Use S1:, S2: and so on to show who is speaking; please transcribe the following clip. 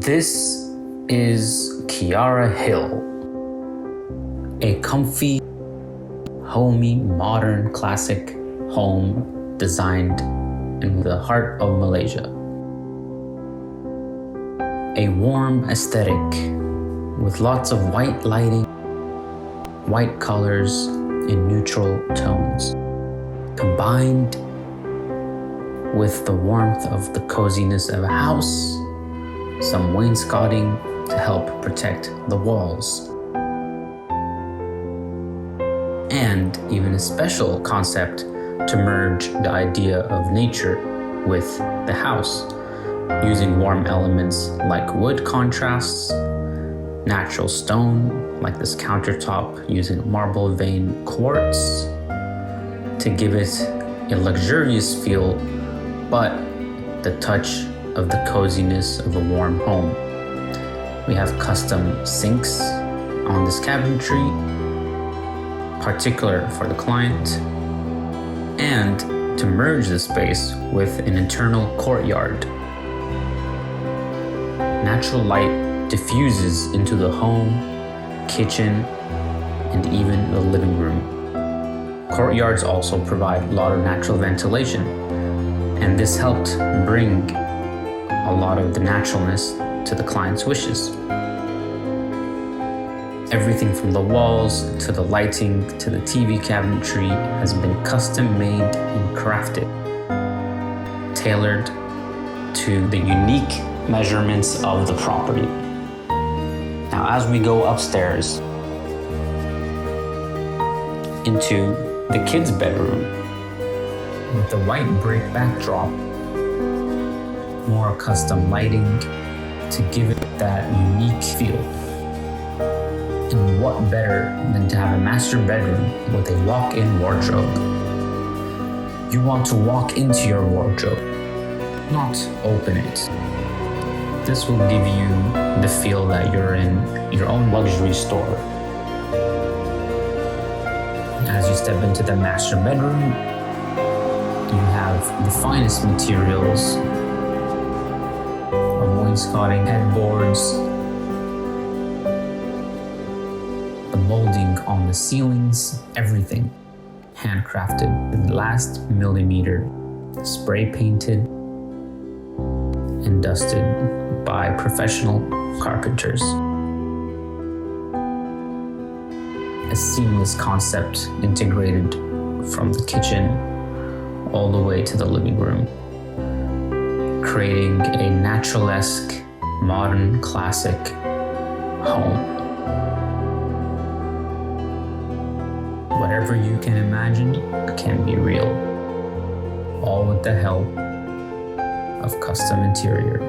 S1: This is Kiara Hill, a comfy, homey, modern, classic home designed in the heart of Malaysia. A warm aesthetic with lots of white lighting, white colors, and neutral tones, combined with the warmth of the coziness of a house, some wainscoting to help protect the walls, and even a special concept to merge the idea of nature with the house, using warm elements like wood contrasts, natural stone like this countertop using marble vein quartz to give it a luxurious feel, but the touch of the coziness of a warm home. We have custom sinks on this cabinetry, particular for the client, and to merge the space with an internal courtyard. Natural light diffuses into the home, kitchen, and even the living room. Courtyards also provide a lot of natural ventilation, and this helped bring a lot of the naturalness to the client's wishes. Everything from the walls to the lighting to the TV cabinetry has been custom made and crafted, tailored to the unique measurements of the property. Now, as we go upstairs into the kids' bedroom with the white brick backdrop, more custom lighting to give it that unique feel. And what better than to have a master bedroom with a walk-in wardrobe? You want to walk into your wardrobe, not open it. This will give you the feel that you're in your own luxury store. As you step into the master bedroom, you have the finest materials of wainscoting, headboards, the molding on the ceilings, everything handcrafted to the last millimeter, spray painted and dusted by professional carpenters. A seamless concept integrated from the kitchen all the way to the living room, creating a naturalesque, modern, classic home. Whatever you can imagine can be real, all with the help of custom interior.